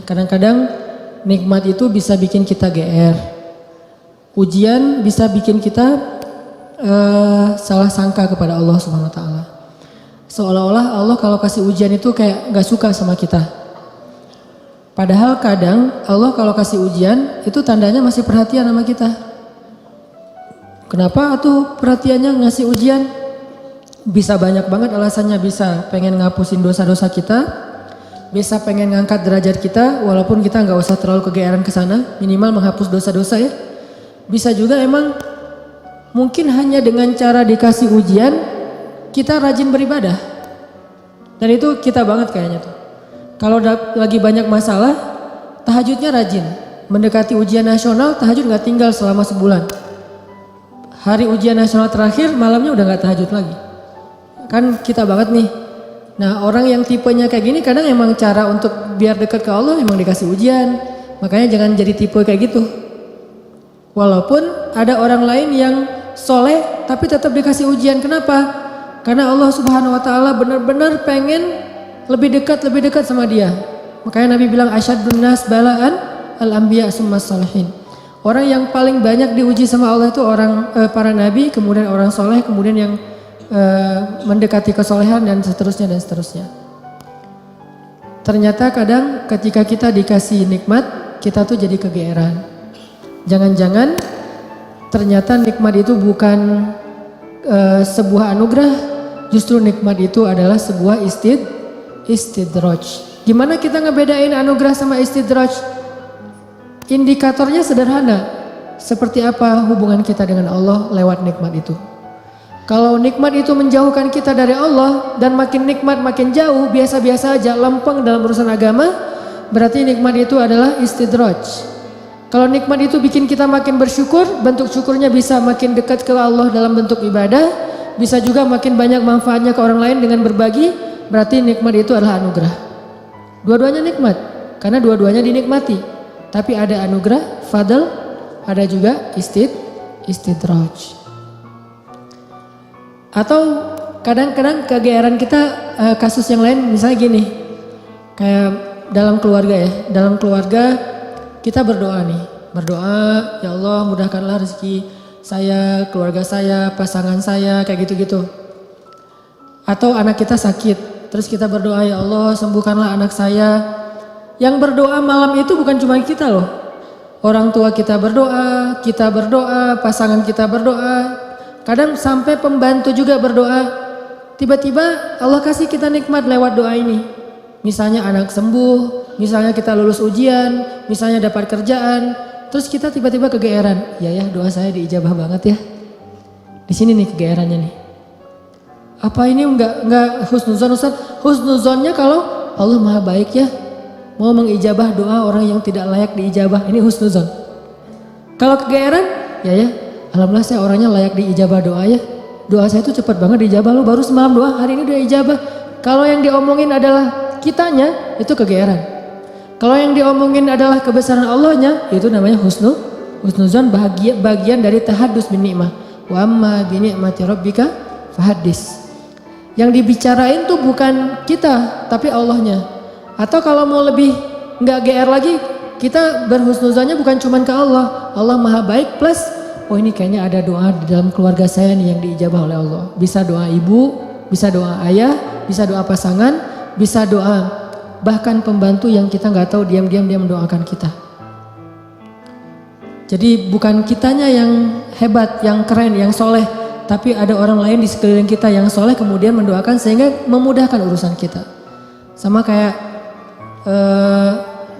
Kadang-kadang nikmat itu bisa bikin kita GR. Ujian bisa bikin kita salah sangka kepada Allah Subhanahu wa taala. Seolah-olah Allah kalau kasih ujian itu kayak gak suka sama kita. Padahal kadang Allah kalau kasih ujian itu tandanya masih perhatian sama kita. Kenapa tuh perhatiannya ngasih ujian? Bisa banyak banget alasannya, bisa pengen ngapusin dosa-dosa kita, bisa pengen ngangkat derajat kita walaupun kita nggak usah terlalu kegeeran ke sana, minimal menghapus dosa-dosa ya. Bisa juga emang mungkin hanya dengan cara dikasih ujian kita rajin beribadah. Dan itu kita banget kayaknya tuh. Kalau lagi banyak masalah, tahajudnya rajin. Mendekati ujian nasional, tahajud nggak tinggal selama sebulan. Hari ujian nasional terakhir, malamnya udah nggak tahajud lagi. Kan kita banget nih. Nah, orang yang tipenya kayak gini kadang emang cara untuk biar dekat ke Allah emang dikasih ujian. Makanya jangan jadi tipe kayak gitu. Walaupun ada orang lain yang soleh tapi tetap dikasih ujian. Kenapa? Karena Allah Subhanahu wa taala benar-benar pengen lebih dekat sama dia. Makanya Nabi bilang asyadun nas balaan al-anbiya summas salihin. Orang yang paling banyak diuji sama Allah itu orang para nabi, kemudian orang soleh, kemudian yang mendekati kesolehan dan seterusnya dan seterusnya. Ternyata kadang ketika kita dikasih nikmat, kita tuh jadi kegeeran. Jangan-jangan ternyata nikmat itu bukan sebuah anugerah, justru nikmat itu adalah sebuah istidraj. Gimana kita ngebedain anugerah sama istidraj? Indikatornya sederhana. Seperti apa hubungan kita dengan Allah lewat nikmat itu. Kalau nikmat itu menjauhkan kita dari Allah dan makin nikmat makin jauh, biasa-biasa aja, lempeng dalam urusan agama, berarti nikmat itu adalah istidraj. Kalau nikmat itu bikin kita makin bersyukur, bentuk syukurnya bisa makin dekat ke Allah dalam bentuk ibadah, bisa juga makin banyak manfaatnya ke orang lain dengan berbagi, berarti nikmat itu adalah anugerah. Dua-duanya nikmat, karena dua-duanya dinikmati. Tapi ada anugerah, fadl, ada juga istidraj. Atau kadang-kadang kegeeran kita kasus yang lain misalnya gini, kayak dalam keluarga ya, dalam keluarga kita berdoa nih, berdoa ya Allah mudahkanlah rezeki saya, keluarga saya, pasangan saya, kayak gitu-gitu. Atau anak kita sakit, terus kita berdoa ya Allah sembuhkanlah anak saya. Yang berdoa malam itu bukan cuma kita loh, orang tua kita berdoa, pasangan kita berdoa. Kadang sampai pembantu juga berdoa. Tiba-tiba Allah kasih kita nikmat lewat doa ini. Misalnya anak sembuh, misalnya kita lulus ujian, misalnya dapat kerjaan. Terus kita tiba-tiba kegeeran. Ya doa saya diijabah banget ya. Di sini nih kegeerannya nih. Apa ini enggak husnuzon Ustaz? Husnuzonnya kalau Allah maha baik ya. Mau mengijabah doa orang yang tidak layak diijabah. Ini husnuzon. Kalau kegeeran, ya. Alhamdulillah saya orangnya layak diijabah doa ya. Doa saya itu cepat banget diijabah. Lu baru semalam doa, hari ini udah ijabah. Kalau yang diomongin adalah kitanya, itu kegeeran. Kalau yang diomongin adalah kebesaran Allahnya, itu namanya husnuzon, bagian dari tahaddus bin ni'mah. Wa amma bi ni'mati rabbika fahaddis. Yang dibicarain tuh bukan kita, tapi Allahnya. Atau kalau mau lebih nggak GR lagi, kita berhusnuzonnya bukan cuma ke Allah. Allah maha baik plus oh ini kayaknya ada doa di dalam keluarga saya nih yang diijabah oleh Allah. Bisa doa ibu, bisa doa ayah, bisa doa pasangan, bisa doa bahkan pembantu yang kita nggak tahu diam-diam dia mendoakan kita. Jadi bukan kitanya yang hebat, yang keren, yang soleh, tapi ada orang lain di sekeliling kita yang soleh kemudian mendoakan sehingga memudahkan urusan kita. Sama kayak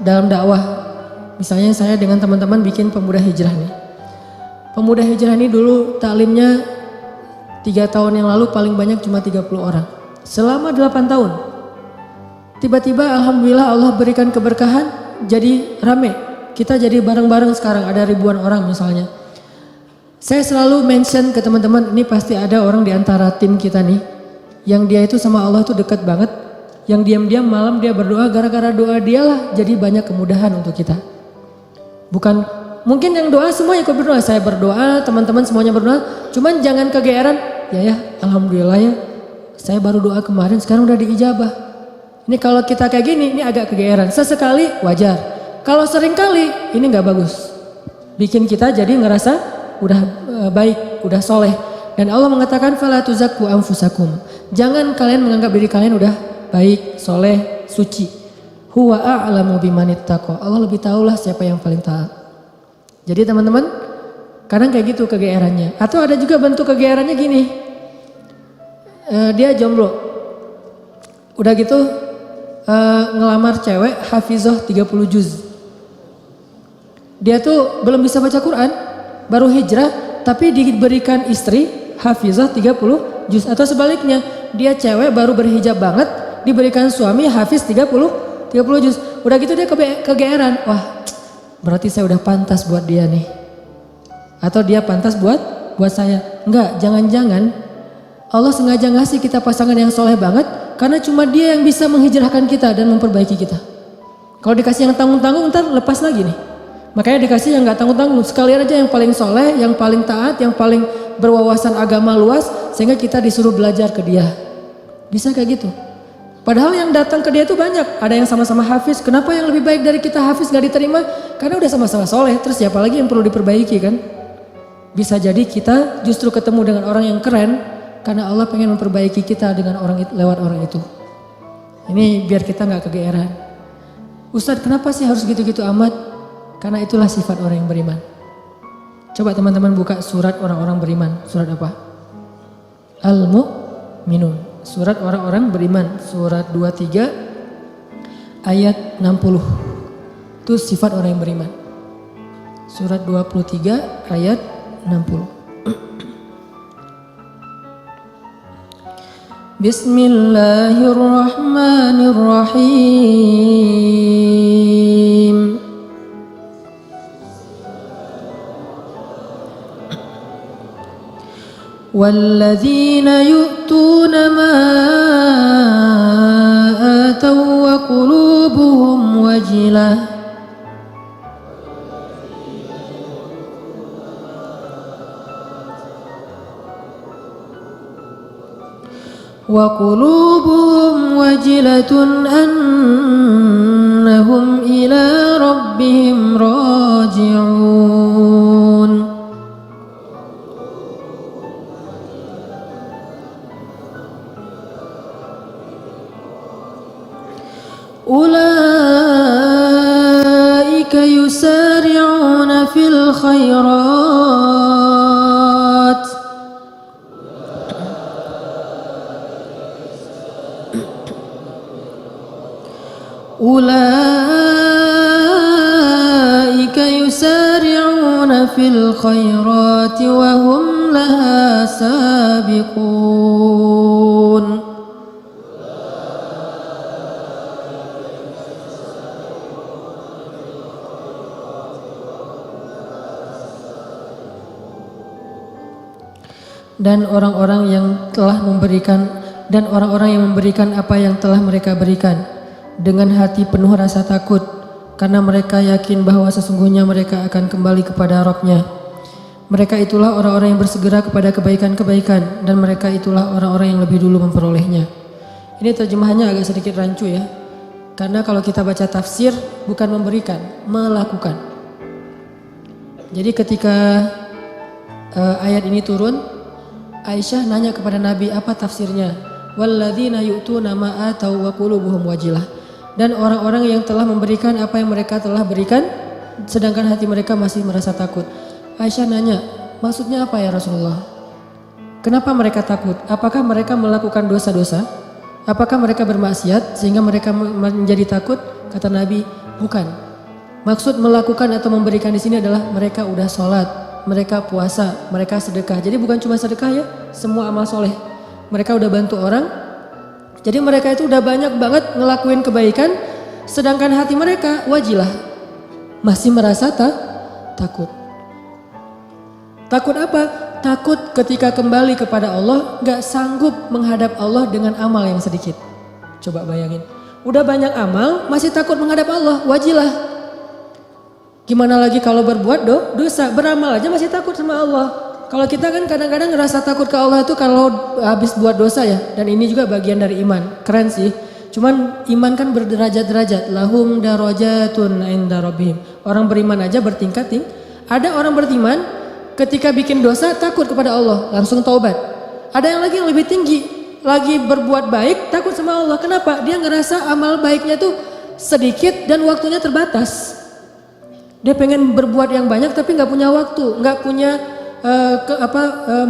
dalam dakwah, misalnya saya dengan teman-teman bikin pemuda hijrah nih. Pemuda hijrah ini dulu taklimnya 3 tahun yang lalu paling banyak cuma 30 orang. Selama 8 tahun. Tiba-tiba alhamdulillah Allah berikan keberkahan jadi rame. Kita jadi bareng-bareng sekarang ada ribuan orang misalnya. Saya selalu mention ke teman-teman ini pasti ada orang di antara tim kita nih. Yang dia itu sama Allah itu dekat banget. Yang diam-diam malam dia berdoa gara-gara doa dialah jadi banyak kemudahan untuk kita. Bukan mungkin yang doa semua ikut berdoa, saya berdoa, teman-teman semuanya berdoa, cuman jangan kegeeran, ya alhamdulillah ya, saya baru doa kemarin sekarang udah diijabah. Ini kalau kita kayak gini, ini agak kegeeran. Sesekali wajar. Kalau sering kali, ini nggak bagus. Bikin kita jadi ngerasa udah baik, udah soleh. Dan Allah mengatakan fala tuzakku anfusakum. Jangan kalian menganggap diri kalian udah baik, soleh, suci. Huwa a'lamu bimanittaqo. Allah lebih tahulah siapa yang paling taat. Jadi teman-teman, kadang kayak gitu kegeerannya. Atau ada juga bentuk kegeerannya gini. Dia jomblo. Udah gitu ngelamar cewek hafizah 30 juz. Dia tuh belum bisa baca Quran, baru hijrah, tapi diberikan istri hafizah 30 juz. Atau sebaliknya, dia cewek baru berhijab banget, diberikan suami hafiz 30 juz. Udah gitu dia kegeeran. Wah, berarti saya udah pantas buat dia nih. Atau dia pantas buat saya. Enggak, jangan-jangan Allah sengaja ngasih kita pasangan yang soleh banget karena cuma dia yang bisa menghijrahkan kita dan memperbaiki kita. Kalau dikasih yang tanggung-tanggung ntar lepas lagi nih. Makanya dikasih yang gak tanggung-tanggung. Sekalian aja yang paling soleh, yang paling taat, yang paling berwawasan agama luas sehingga kita disuruh belajar ke dia. Bisa kayak gitu. Padahal yang datang ke dia itu banyak. Ada yang sama-sama hafiz. Kenapa yang lebih baik dari kita hafiz gak diterima? Karena udah sama-sama soleh. Terus siapa lagi yang perlu diperbaiki kan? Bisa jadi kita justru ketemu dengan orang yang keren karena Allah pengen memperbaiki kita dengan lewat orang itu. Ini biar kita gak kegeeran. Ustadz, kenapa sih harus gitu-gitu amat? Karena itulah sifat orang yang beriman. Coba teman-teman buka surat orang-orang beriman. Surat apa? Al-Mu'minun. Surat orang-orang beriman. Surat 23 ayat 60. Itu sifat orang yang beriman. Surat 23 ayat 60. Bismillahirrahmanirrahim. والذين يؤتون ما آتوا وقلوبهم وجلة أنهم إلى ربهم راجعون. أولئك يسارعون في الخيرات وهم لها سابقون. Dan orang-orang yang telah memberikan apa yang telah mereka berikan dengan hati penuh rasa takut karena mereka yakin bahwa sesungguhnya mereka akan kembali kepada Rabb-Nya. Mereka itulah orang-orang yang bersegera kepada kebaikan-kebaikan dan mereka itulah orang-orang yang lebih dulu memperolehnya. Ini terjemahannya agak sedikit rancu ya. Karena kalau kita baca tafsir bukan memberikan, melakukan. Jadi ketika ayat ini turun, Aisyah nanya kepada Nabi apa tafsirnya. Walladzina yu'tuna ma atau wa qulubuhum wajilah. Dan orang-orang yang telah memberikan apa yang mereka telah berikan sedangkan hati mereka masih merasa takut. Aisyah nanya, maksudnya apa ya Rasulullah? Kenapa mereka takut? Apakah mereka melakukan dosa-dosa? Apakah mereka bermaksiat sehingga mereka menjadi takut? Kata Nabi, bukan. Maksud melakukan atau memberikan di sini adalah mereka udah sholat, mereka puasa, mereka sedekah. Jadi bukan cuma sedekah ya, semua amal soleh. Mereka udah bantu orang. Jadi mereka itu udah banyak banget ngelakuin kebaikan, sedangkan hati mereka wajilah, masih merasa takut. Takut apa? Takut ketika kembali kepada Allah gak sanggup menghadap Allah dengan amal yang sedikit. Coba bayangin, udah banyak amal masih takut menghadap Allah, wajilah. Gimana lagi kalau berbuat dosa, beramal aja masih takut sama Allah. Kalau kita kan kadang-kadang ngerasa takut ke Allah itu kalau habis buat dosa ya. Dan ini juga bagian dari iman, keren sih. Cuman iman kan berderajat-derajat. Lahum darajatun inda rabbihim. Orang beriman aja bertingkat. Ada orang beriman ketika bikin dosa takut kepada Allah, langsung taubat. Ada yang lagi yang lebih tinggi, lagi berbuat baik takut sama Allah. Kenapa? Dia ngerasa amal baiknya tuh sedikit dan waktunya terbatas. Dia pengen berbuat yang banyak tapi nggak punya waktu, nggak punya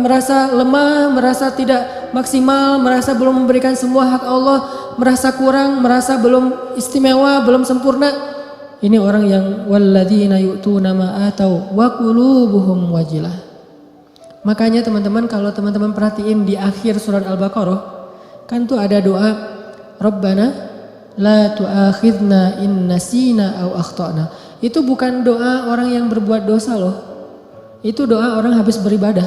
merasa lemah, merasa tidak maksimal, merasa belum memberikan semua hak Allah, merasa kurang, merasa belum istimewa, belum sempurna. Ini orang yang walladzina yu'tuna ma atau wa qulubuhum wajilah. Makanya teman-teman, kalau teman-teman perhatiin di akhir surat Al-Baqarah kan tuh ada doa Rabbana la tu'akhidna in nasina aw akhtana. Itu bukan doa orang yang berbuat dosa loh. Itu doa orang habis beribadah.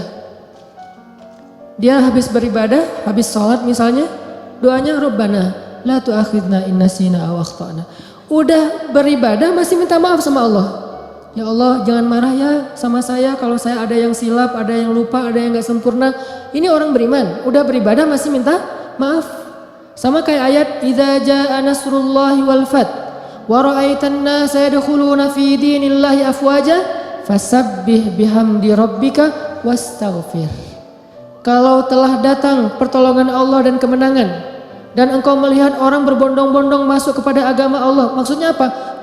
Dia habis beribadah, habis sholat misalnya, doanya Rabbana la tu'akhidna in nasina aw akhtana. Udah beribadah masih minta maaf sama Allah. Ya Allah, jangan marah ya sama saya kalau saya ada yang silap, ada yang lupa, ada yang gak sempurna. Ini orang beriman, udah beribadah masih minta maaf. Sama kayak ayat idza jaa nasrullahi wal fath wa ra'aitan nasa yadkhuluna fi dinillahi afwaja fasabbih bihamdi rabbika wastaghfir. Kalau telah datang pertolongan Allah dan kemenangan dan engkau melihat orang berbondong-bondong masuk kepada agama Allah, maksudnya apa?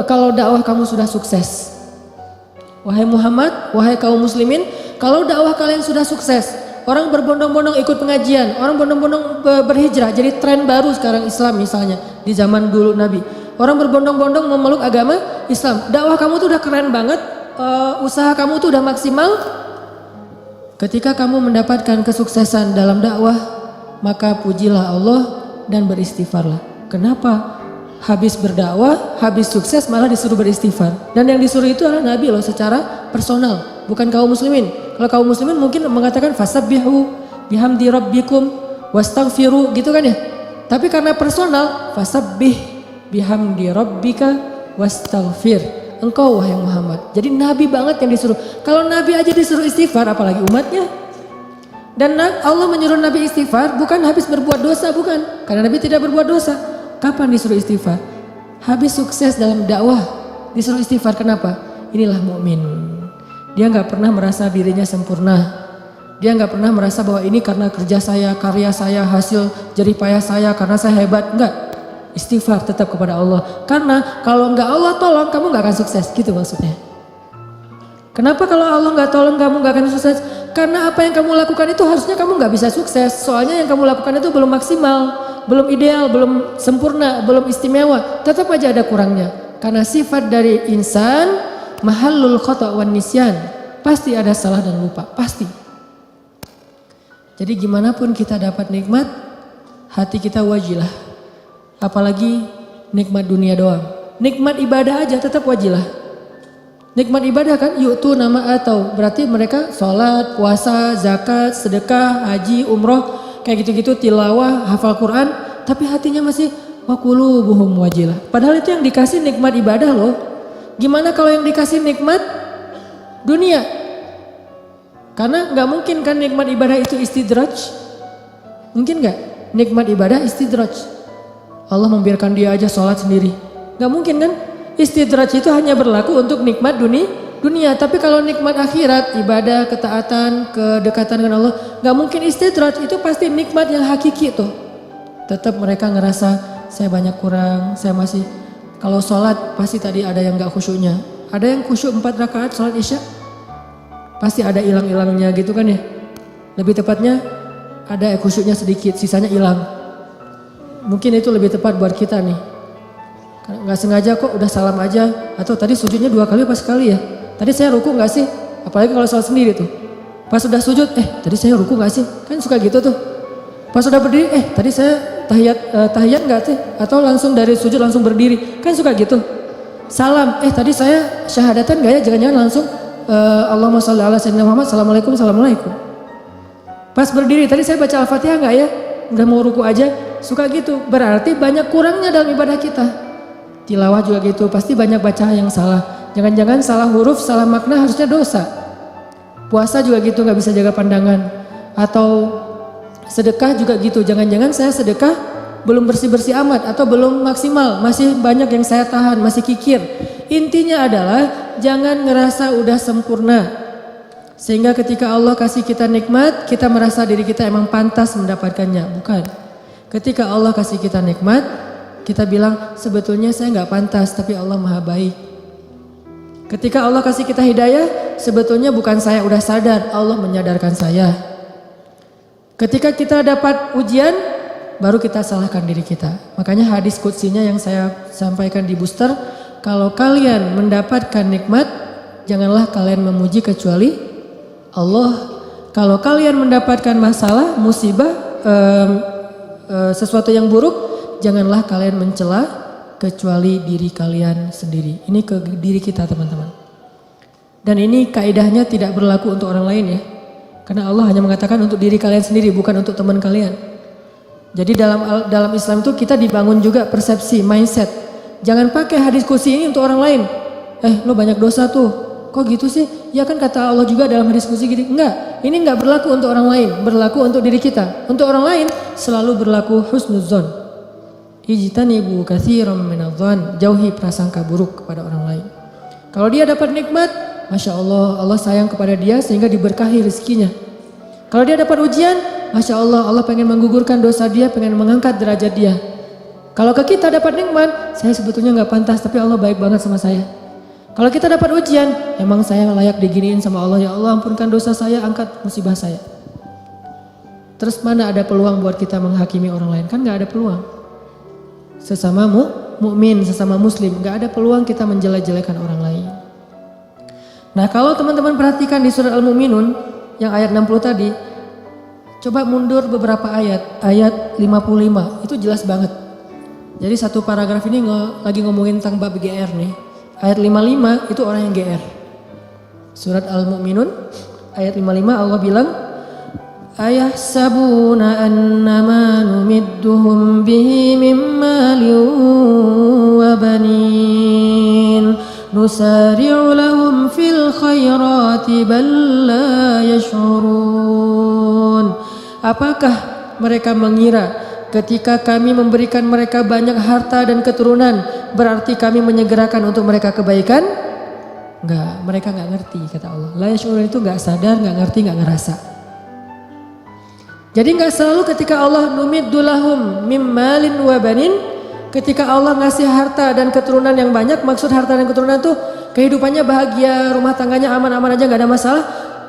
Kalau dakwah kamu sudah sukses. Wahai Muhammad, wahai kaum muslimin, kalau dakwah kalian sudah sukses, orang berbondong-bondong ikut pengajian, orang berbondong-bondong berhijrah, jadi tren baru sekarang Islam misalnya di zaman dulu Nabi. Orang berbondong-bondong memeluk agama Islam. Dakwah kamu tuh udah keren banget, usaha kamu tuh udah maksimal. Ketika kamu mendapatkan kesuksesan dalam dakwah, maka pujilah Allah dan beristighfarlah. Kenapa? Habis berdakwah, habis sukses malah disuruh beristighfar. Dan yang disuruh itu adalah Nabi loh secara personal, bukan kaum muslimin. Kalau kaum muslimin mungkin mengatakan fasabbihu bihamdi rabbikum wastaghfiru gitu kan ya. Tapi karena personal, fasabbih bihamdi rabbika wastaghfir. Engkau wahai Muhammad. Jadi Nabi banget yang disuruh. Kalau Nabi aja disuruh istighfar, apalagi umatnya. Dan Allah menyuruh Nabi istighfar bukan habis berbuat dosa, bukan. Karena Nabi tidak berbuat dosa. Kapan disuruh istighfar? Habis sukses dalam dakwah disuruh istighfar. Kenapa? Inilah mukmin. Dia nggak pernah merasa dirinya sempurna. Dia nggak pernah merasa bahwa ini karena kerja saya, karya saya, hasil jerih payah saya, karena saya hebat. Enggak. Istighfar tetap kepada Allah. Karena kalau nggak Allah tolong, kamu nggak akan sukses. Gitu maksudnya. Kenapa kalau Allah nggak tolong kamu nggak akan sukses? Karena apa yang kamu lakukan itu harusnya kamu nggak bisa sukses. Soalnya yang kamu lakukan itu belum maksimal, belum ideal, belum sempurna, belum istimewa. Tetap aja ada kurangnya. Karena sifat dari insan mahallul khata' wan nisyan. Pasti ada salah dan lupa, pasti. Jadi gimana pun kita dapat nikmat, hati kita wajilah. Apalagi nikmat dunia doang. Nikmat ibadah aja tetap wajilah. Nikmat ibadah kan yu'tu nama atau berarti mereka sholat, puasa, zakat, sedekah, haji, umroh kayak gitu-gitu, tilawah, hafal Quran, tapi hatinya masih wa qulubuhum wajilah. Padahal itu yang dikasih nikmat ibadah loh. Gimana kalau yang dikasih nikmat dunia? Karena nggak mungkin kan nikmat ibadah itu istidraj. Mungkin nggak? Nikmat ibadah istidraj. Allah membiarkan dia aja sholat sendiri. Nggak mungkin kan? Istidraj itu hanya berlaku untuk nikmat dunia. Tapi kalau nikmat akhirat, ibadah, ketaatan, kedekatan dengan Allah, nggak mungkin istidraj. Itu pasti nikmat yang hakiki tuh. Tetap mereka ngerasa saya banyak kurang, saya masih. Kalau sholat pasti tadi ada yang nggak khusyuknya. Ada yang khusyuk 4 rakaat sholat isya, pasti ada hilang-hilangnya gitu kan ya. Lebih tepatnya ada khusyuknya sedikit, sisanya hilang. Mungkin itu lebih tepat buat kita nih. Nggak sengaja kok udah salam aja, atau tadi sujudnya 2 kali apa sekali ya, tadi saya ruku nggak sih, apalagi kalau sholat sendiri tuh, pas udah sujud tadi saya ruku nggak sih, kan suka gitu tuh, pas udah berdiri tadi saya tahiyat nggak sih, atau langsung dari sujud langsung berdiri, kan suka gitu, salam tadi saya syahadatan nggak ya, jangan-jangan langsung Allahumma sholli ala sayyidina Muhammad, assalamualaikum, assalamualaikum, pas berdiri tadi saya baca al-fatihah nggak ya, udah mau ruku aja, suka gitu, berarti banyak kurangnya dalam ibadah kita. Tilawah juga gitu, pasti banyak baca yang salah. Jangan-jangan salah huruf, salah makna harusnya dosa. Puasa juga gitu, gak bisa jaga pandangan. Atau sedekah juga gitu, jangan-jangan saya sedekah belum bersih-bersih amat atau belum maksimal, masih banyak yang saya tahan, masih kikir. Intinya adalah jangan ngerasa udah sempurna. Sehingga ketika Allah kasih kita nikmat, kita merasa diri kita emang pantas mendapatkannya. Bukan. Ketika Allah kasih kita nikmat, kita bilang sebetulnya saya nggak pantas, tapi Allah maha baik. Ketika Allah kasih kita hidayah, sebetulnya bukan saya udah sadar, Allah menyadarkan saya. Ketika kita dapat ujian, baru kita salahkan diri kita. Makanya hadis qudsinya yang saya sampaikan di booster, kalau kalian mendapatkan nikmat, janganlah kalian memuji kecuali Allah. Kalau kalian mendapatkan masalah, musibah, sesuatu yang buruk, janganlah kalian mencela kecuali diri kalian sendiri. Ini ke diri kita, teman-teman. Dan ini kaidahnya tidak berlaku untuk orang lain ya. Karena Allah hanya mengatakan untuk diri kalian sendiri, bukan untuk teman kalian. Jadi dalam Islam itu kita dibangun juga persepsi, mindset. Jangan pakai hadis qudsi ini untuk orang lain. Lo banyak dosa tuh. Kok gitu sih? Ya kan kata Allah juga dalam hadis qudsi gini. Enggak, ini enggak berlaku untuk orang lain, berlaku untuk diri kita. Untuk orang lain selalu berlaku husnuzon. Ijtanibu katsiran minadh-dhon, jauhi prasangka buruk kepada orang lain. Kalau dia dapat nikmat, Masya Allah, Allah sayang kepada dia sehingga diberkahi rezekinya. Kalau dia dapat ujian, Masya Allah, Allah pengen menggugurkan dosa dia, pengen mengangkat derajat dia. Kalau ke kita dapat nikmat, saya sebetulnya nggak pantas, tapi Allah baik banget sama saya. Kalau kita dapat ujian, emang saya layak diginiin sama Allah, ya Allah ampunkan dosa saya, angkat musibah saya. Terus mana ada peluang buat kita menghakimi orang lain? Kan nggak ada peluang. Sesama mukmin, sesama muslim, nggak ada peluang kita menjelek-jelekan orang lain. Nah kalau teman-teman perhatikan di surat Al-Mu'minun yang ayat 60 tadi, coba mundur beberapa ayat 55, itu jelas banget. Jadi satu paragraf ini lagi ngomongin tentang bab GR nih. Ayat 55 itu orang yang GR. Surat Al-Mu'minun ayat 55 Allah bilang, ayahsabuna annama numidduhum bihi min malin wa banin nusari'u lahum fil khairati bal la yash'urun. Apakah mereka mengira ketika kami memberikan mereka banyak harta dan keturunan berarti kami menyegerakan untuk mereka kebaikan? Enggak, mereka enggak ngerti kata Allah. La yash'urun itu enggak sadar, enggak ngerti, enggak ngerasa. Jadi enggak selalu ketika Allah numiddu lahum mim malin wa banin, ketika Allah ngasih harta dan keturunan yang banyak, maksud harta dan keturunan itu kehidupannya bahagia, rumah tangganya aman-aman aja nggak ada masalah,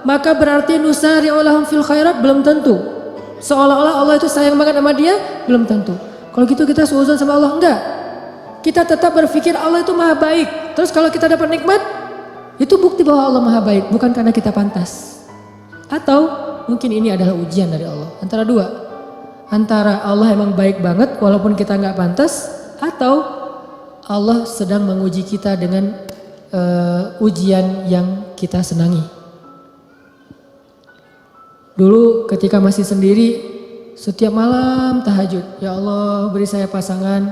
maka berarti nusari'u lahum fil khairat, belum tentu. Seolah-olah Allah itu sayang banget sama dia, belum tentu. Kalau gitu kita suudzon sama Allah, enggak. Kita tetap berpikir Allah itu maha baik. Terus kalau kita dapat nikmat, itu bukti bahwa Allah maha baik, bukan karena kita pantas. Atau mungkin ini adalah ujian dari Allah. Antara dua. Antara Allah emang baik banget walaupun kita nggak pantas, atau Allah sedang menguji kita dengan ujian yang kita senangi. Dulu ketika masih sendiri, setiap malam tahajud, ya Allah beri saya pasangan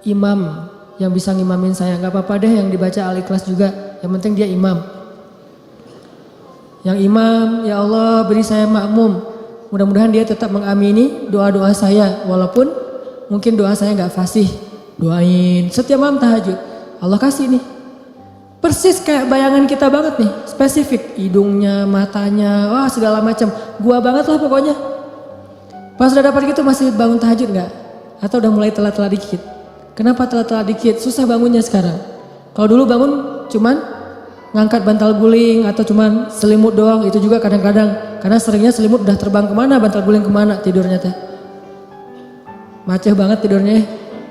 imam yang bisa ngimamin saya. Nggak apa-apa deh yang dibaca Al-Ikhlas juga, yang penting dia imam. Yang imam, ya Allah beri saya makmum. Mudah-mudahan dia tetap mengamini doa-doa saya, walaupun mungkin doa saya nggak fasih. Doain setiap malam tahajud. Allah kasih nih. Persis kayak bayangan kita banget nih, spesifik. Hidungnya, matanya, wah segala macam. Gua banget lah pokoknya. Pas udah dapat gitu masih bangun tahajud nggak? Atau udah mulai telat-telat dikit? Kenapa telat-telat dikit? Susah bangunnya sekarang. Kalau dulu bangun cuman ngangkat bantal guling atau cuman selimut doang, itu juga kadang-kadang. Karena seringnya selimut udah terbang kemana, bantal guling kemana tidurnya teh. Maceh banget tidurnya.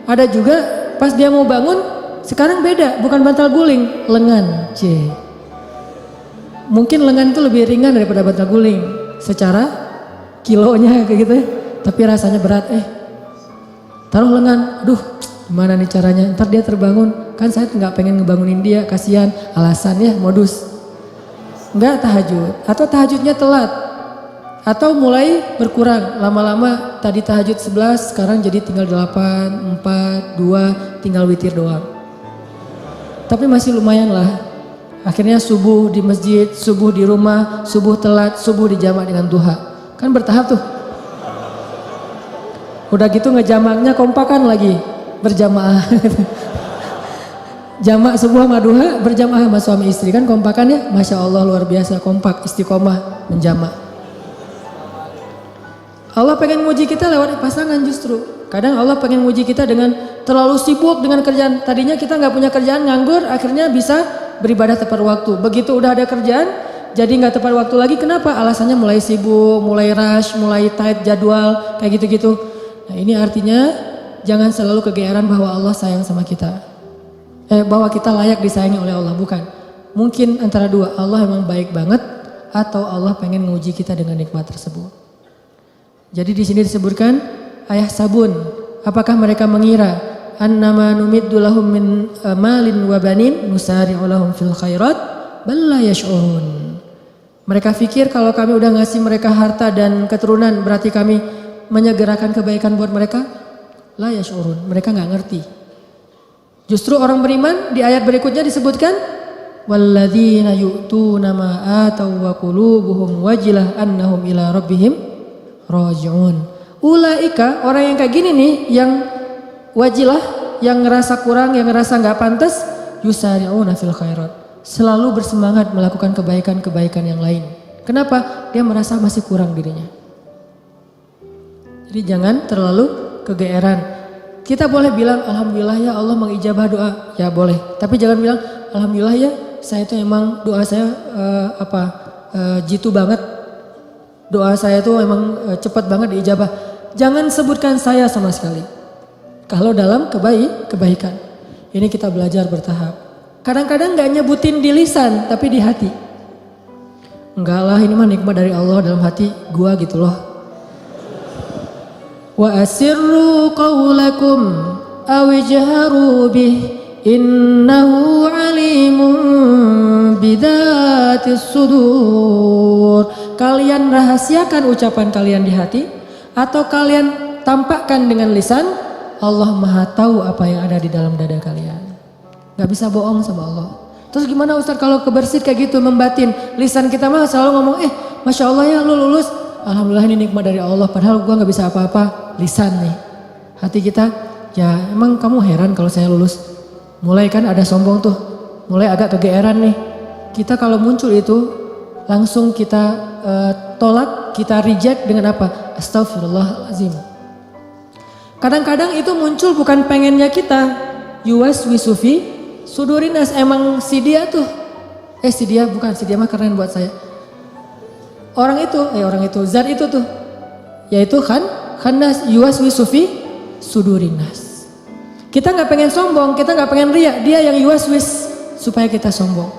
Ada juga pas dia mau bangun, sekarang beda, bukan bantal guling, lengan. Mungkin lengan itu lebih ringan daripada bantal guling secara kilonya kayak gitu ya. Tapi rasanya berat. Taruh lengan, aduh gimana nih caranya, ntar dia terbangun. Kan saya nggak pengen ngebangunin dia, kasihan, alasan ya modus. Nggak tahajud, atau tahajudnya telat, atau mulai berkurang. Lama-lama tadi tahajud 11, sekarang jadi tinggal 8, 4, 2, tinggal witir doang. Tapi masih lumayan lah. Akhirnya subuh di masjid, subuh di rumah, subuh telat, subuh dijamak dengan duha. Kan bertahap tuh. Udah gitu ngejamaknya kompakan lagi, berjamaah. Jamak subuh sama duha berjamaah sama suami istri kan kompakan ya, Masya Allah luar biasa kompak, istiqomah menjamak. Allah pengen nguji kita lewat pasangan justru. Kadang Allah pengen nguji kita dengan terlalu sibuk dengan kerjaan. Tadinya kita nggak punya kerjaan, nganggur, akhirnya bisa beribadah tepat waktu. Begitu udah ada kerjaan, jadi nggak tepat waktu lagi. Kenapa? Alasannya mulai sibuk, mulai rush, mulai tight jadwal, kayak gitu-gitu. Nah ini artinya jangan selalu kegeeran bahwa Allah sayang sama kita. Bahwa kita layak disayangi oleh Allah, bukan. Mungkin antara dua, Allah emang baik banget atau Allah pengen nguji kita dengan nikmat tersebut. Jadi di sini disebutkan ayah sabun, apakah mereka mengira annama numiddu lahum min malin wa banin nusari'u lahum fil khairat bal la yash'urun. Mereka pikir kalau kami udah ngasih mereka harta dan keturunan berarti kami menyegerakan kebaikan buat mereka? La yash'urun, mereka nggak ngerti. Justru orang beriman di ayat berikutnya disebutkan walladzina yu'tuna ma ataw wa qulubuhum wajilah annahum ila rabbihim raji'un. Ulaika orang yang kayak gini nih, yang wajilah, yang ngerasa kurang, yang ngerasa nggak pantas, yusari'una fil khairat. Selalu bersemangat melakukan kebaikan-kebaikan yang lain. Kenapa? Dia merasa masih kurang dirinya. Jadi jangan terlalu kegeeran. Kita boleh bilang alhamdulillah ya Allah mengijabah doa, ya boleh. Tapi jangan bilang alhamdulillah ya saya itu emang doa saya jitu banget. Doa saya itu emang cepat banget diijabah. Jangan sebutkan saya sama sekali. Kalau dalam kebaikan. Ini kita belajar bertahap. Kadang-kadang gak nyebutin di lisan tapi di hati. Enggak lah, ini mah nikmat dari Allah dalam hati gua gitu loh. Wa asirru qawlakum aw ijharu bih innahu alimun bidatis sudur. Kalian rahasiakan ucapan kalian di hati atau kalian tampakkan dengan lisan, Allah Maha tahu apa yang ada di dalam dada kalian. Gak bisa bohong sama Allah. Terus gimana Ustaz kalau kebersit kayak gitu membatin? Lisan kita mah selalu ngomong Masya Allah ya lu lulus. Alhamdulillah ini nikmat dari Allah, padahal gua gak bisa apa-apa. Lisan nih, hati kita ya emang kamu heran kalau saya lulus. Mulai kan ada sombong tuh, mulai agak kegeeran nih. Kita kalau muncul itu langsung kita tolak, kita reject dengan apa? Astagfirullahaladzim. Kadang-kadang itu muncul bukan pengennya kita. Yuwas wisufi sudurinas, emang si dia tuh. Si dia bukan, si dia mah keren buat saya. Orang itu, zat itu tuh. Yaitu khannas yuwas wisufi sudurinas. Kita gak pengen sombong, kita gak pengen riak. Dia yang yuwas-wis supaya kita sombong.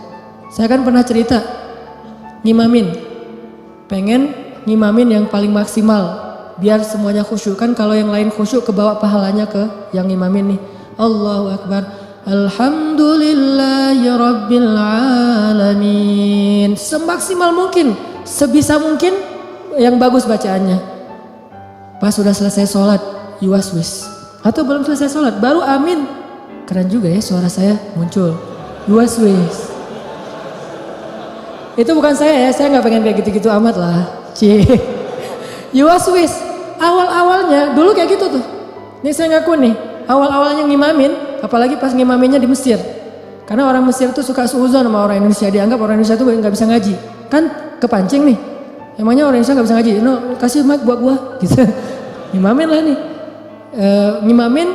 Saya kan pernah cerita, ngimamin. Pengen ngimamin yang paling maksimal. Biar semuanya khusyuk. Kan kalau yang lain khusyuk kebawa pahalanya ke yang ngimamin nih. Allahu Akbar. Alhamdulillahi Rabbil Alamin. Semaksimal mungkin, sebisa mungkin yang bagus bacaannya. Pas sudah selesai sholat, yuwas-wis. Atau belum selesai sholat, baru amin. Keren juga ya suara saya muncul. Yuwas-wis. Itu bukan saya gak pengen kayak gitu-gitu amat lah. Yuwas-wis. Awal-awalnya, dulu kayak gitu tuh. Ini saya ngaku nih, awal-awalnya ngimamin, apalagi pas ngimaminnya di Mesir. Karena orang Mesir tuh suka suuzon sama orang Indonesia, dianggap orang Indonesia tuh gak bisa ngaji. Kan kepancing nih, emangnya orang Indonesia gak bisa ngaji? No, kasih mic buat gua, gitu. Ngimamin lah nih. Ngimamin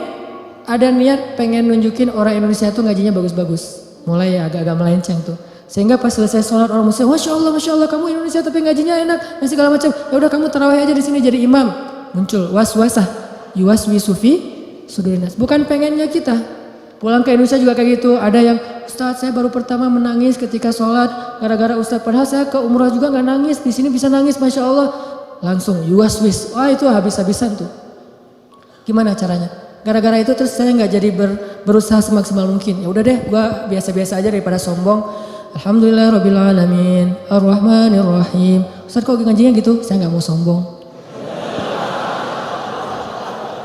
ada niat pengen nunjukin orang Indonesia tuh ngajinya bagus-bagus. Mulai ya agak-agak melenceng tuh. Sehingga pas selesai sholat orang Muslim, Masya Allah kamu Indonesia tapi ngajinya enak dan segala macam. Ya udah kamu tarawih aja di sini jadi imam. Muncul was-wasah, yuwas-wisufi sudurinas. Bukan pengennya kita. Pulang ke Indonesia juga kayak gitu. Ada yang Ustaz saya baru pertama menangis ketika sholat gara-gara Ustaz. Padahal saya ke umrah juga nggak nangis. Di sini bisa nangis, Masya Allah. Langsung yuwas-wis. Wah itu habis-habisan tuh. Gimana caranya? Gara-gara itu terus saya nggak jadi berusaha semaksimal mungkin. Ya udah deh, gua biasa-biasa aja daripada sombong. Alhamdulillah Rabbil Alamin Ar-Rahmanir Rahim. Ustaz kok ngajinya gitu? Saya gak mau sombong.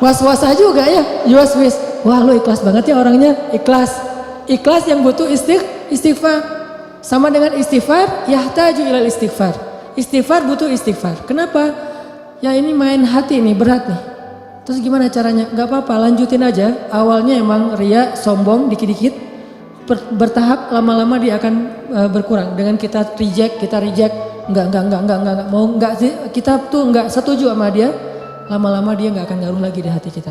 Was-was aja juga ya, yuwas-wis. Wah lu ikhlas banget ya orangnya, ikhlas. Ikhlas yang butuh istighfar. Sama dengan istighfar, yahtaju ilal istighfar. Istighfar butuh istighfar. Kenapa? Ya ini main hati nih, berat nih. Terus gimana caranya? Gak apa-apa, lanjutin aja. Awalnya emang ria, sombong, dikit-dikit. Bertahap, lama-lama dia akan berkurang. Dengan kita reject. Enggak. Mau enggak sih, kita tuh enggak setuju sama dia. Lama-lama dia enggak akan ngaruh lagi di hati kita.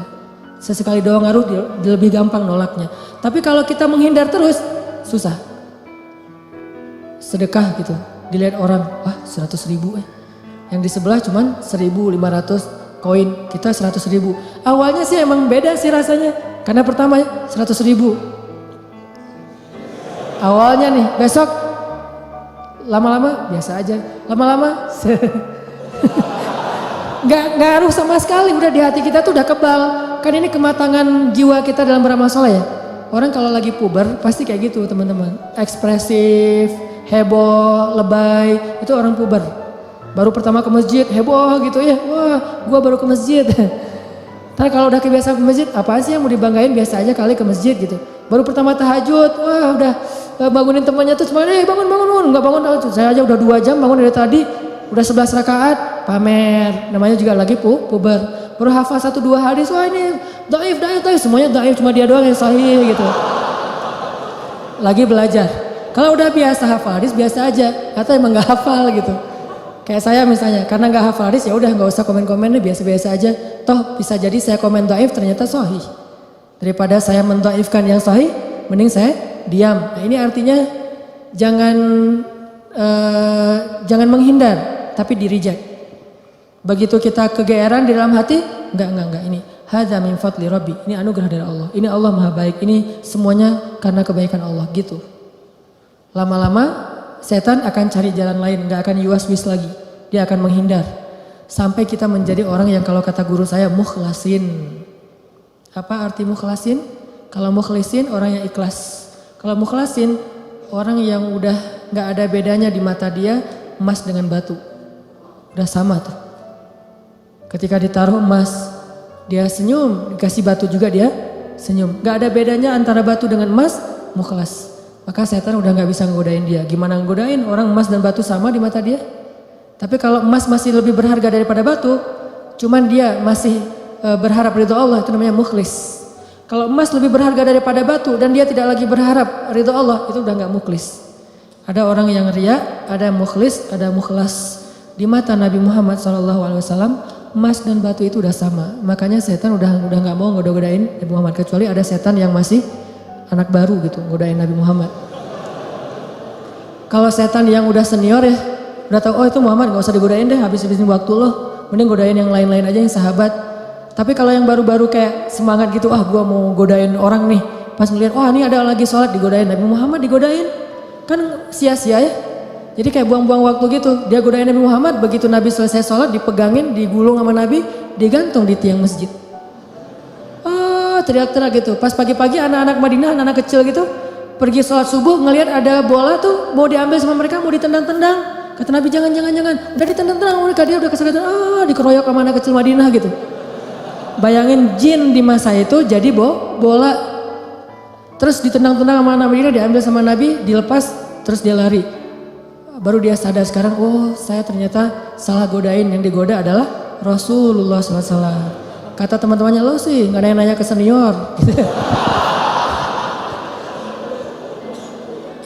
Sesekali doang ngaruh, dia lebih gampang nolaknya. Tapi kalau kita menghindar terus, susah. Sedekah gitu, dilihat orang, 100.000 Yang di sebelah cuman 1.500 koin, kita 100.000. Awalnya sih emang beda sih rasanya. Karena pertama 100.000. Awalnya nih, besok lama-lama biasa aja. Lama-lama nggak ngaruh sama sekali. Udah di hati kita tuh udah kebal. Kan ini kematangan jiwa kita dalam beramal soleh ya. Orang kalau lagi puber pasti kayak gitu teman-teman. Ekspresif, heboh, lebay, itu orang puber. Baru pertama ke masjid, heboh gitu ya. Wah, gua baru ke masjid. Tapi kalau udah kebiasaan ke masjid, apaan sih yang mau dibanggain, biasa aja kali ke masjid gitu. Baru pertama tahajud, wah udah bangunin temannya tuh cuma, bangun. Enggak bangun, saya aja udah 2 jam bangun dari tadi. Udah 11 rakaat, pamer. Namanya juga lagi puber. Baru hafal 1-2 hadis, wah ini dhaif. Semuanya dhaif, cuma dia doang yang sahih gitu. Lagi belajar. Kalau udah biasa hafal hadis, biasa aja. Atau emang gak hafal gitu. Kayak saya misalnya, karena nggak hafal hadis ya udah nggak usah komen-komennya, biasa-biasa aja. Toh bisa jadi saya komen dhaif ternyata sahih. Daripada saya mendhaifkan yang sahih, mending saya diam. Nah, ini artinya jangan menghindar, tapi di-reject. Begitu kita kegeeran di dalam hati, enggak. Ini hadza min fadli rabbi. Ini anugerah dari Allah. Ini Allah Maha Baik. Ini semuanya karena kebaikan Allah gitu. Lama-lama setan akan cari jalan lain, gak akan yuwas-wis lagi. Dia akan menghindar. Sampai kita menjadi orang yang kalau kata guru saya mukhlasin. Apa arti mukhlasin? Kalau mukhlisin orang yang ikhlas. Kalau mukhlasin orang yang udah gak ada bedanya di mata dia emas dengan batu. Udah sama tuh. Ketika ditaruh emas, dia senyum. Dikasih batu juga dia senyum. Gak ada bedanya antara batu dengan emas, mukhlas. Maka setan udah gak bisa ngegodain dia. Gimana ngegodain? Orang emas dan batu sama di mata dia. Tapi kalau emas masih lebih berharga daripada batu, cuman dia masih berharap ridho Allah, itu namanya mukhlis. Kalau emas lebih berharga daripada batu dan dia tidak lagi berharap ridho Allah, itu udah gak mukhlis. Ada orang yang riya, ada mukhlis, ada mukhlas. Di mata Nabi Muhammad SAW, emas dan batu itu udah sama. Makanya setan udah gak mau ngoda-ngodain Nabi Muhammad. Kecuali ada setan yang masih anak baru gitu, godain Nabi Muhammad. Kalau setan yang udah senior ya, udah tahu itu Muhammad gak usah digodain deh, habis-habisin waktu lo. Mending godain yang lain-lain aja yang sahabat. Tapi kalau yang baru-baru kayak semangat gitu, gua mau godain orang nih. Pas ngeliat, ini ada lagi sholat digodain, Nabi Muhammad digodain. Kan sia-sia ya. Jadi kayak buang-buang waktu gitu. Dia godain Nabi Muhammad, begitu Nabi selesai sholat dipegangin, digulung sama Nabi, digantung di tiang masjid. Teriak-teriak gitu. Pas pagi-pagi anak-anak Madinah, anak-anak kecil gitu, pergi sholat subuh ngelihat ada bola tuh mau diambil sama mereka, mau ditendang-tendang. Kata Nabi jangan. Udah ditendang-tendang mereka, dia udah kesakitan, dikeroyok sama anak kecil Madinah gitu. Bayangin jin di masa itu jadi bola. Terus ditendang-tendang sama anak Madinah, diambil sama Nabi, dilepas, terus dia lari. Baru dia sadar sekarang, saya ternyata salah godain, yang digoda adalah Rasulullah SAW. Kata teman-temannya, lo sih gak nanya-nanya ke senior.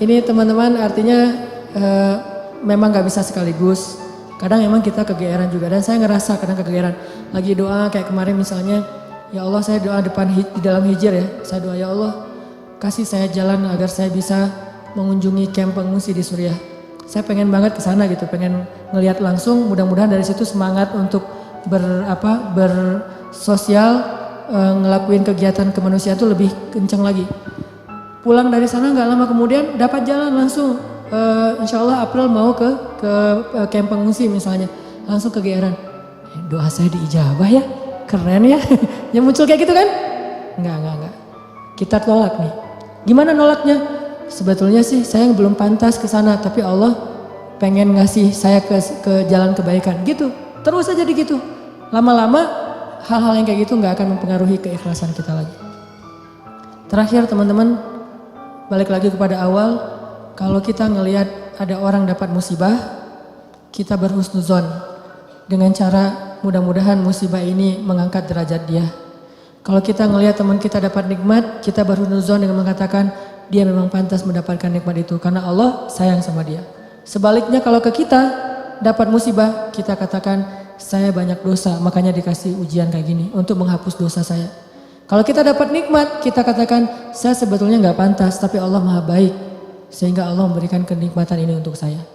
Ini teman-teman artinya memang gak bisa sekaligus. Kadang memang kita kegeeran juga. Dan saya ngerasa kadang kegeeran. Lagi doa kayak kemarin misalnya, ya Allah saya doa di dalam hijir ya. Saya doa ya Allah kasih saya jalan agar saya bisa mengunjungi kamp pengungsi di Suriah. Saya pengen banget ke sana gitu, pengen ngelihat langsung. Mudah-mudahan dari situ semangat untuk bersosial, ngelakuin kegiatan kemanusiaan itu lebih kencang lagi. Pulang dari sana nggak lama kemudian dapat jalan langsung. Insya Allah April mau ke kamp pengungsi misalnya, langsung kegeeran. Doa saya diijabah ya, keren ya. Yang muncul kayak gitu kan? Enggak. Kita tolak nih. Gimana nolaknya? Sebetulnya sih saya belum pantas ke sana, tapi Allah pengen ngasih saya ke jalan kebaikan gitu. Terus aja gitu. Lama-lama hal-hal yang kayak gitu nggak akan mempengaruhi keikhlasan kita lagi. Terakhir teman-teman, balik lagi kepada awal, kalau kita ngelihat ada orang dapat musibah, kita berhusnuzon dengan cara mudah-mudahan musibah ini mengangkat derajat dia. Kalau kita ngelihat teman kita dapat nikmat, kita berhusnuzon dengan mengatakan dia memang pantas mendapatkan nikmat itu karena Allah sayang sama dia. Sebaliknya kalau ke kita dapat musibah, kita katakan saya banyak dosa, makanya dikasih ujian kayak gini untuk menghapus dosa saya. Kalau kita dapat nikmat, kita katakan saya sebetulnya nggak pantas, tapi Allah maha baik sehingga Allah memberikan kenikmatan ini untuk saya.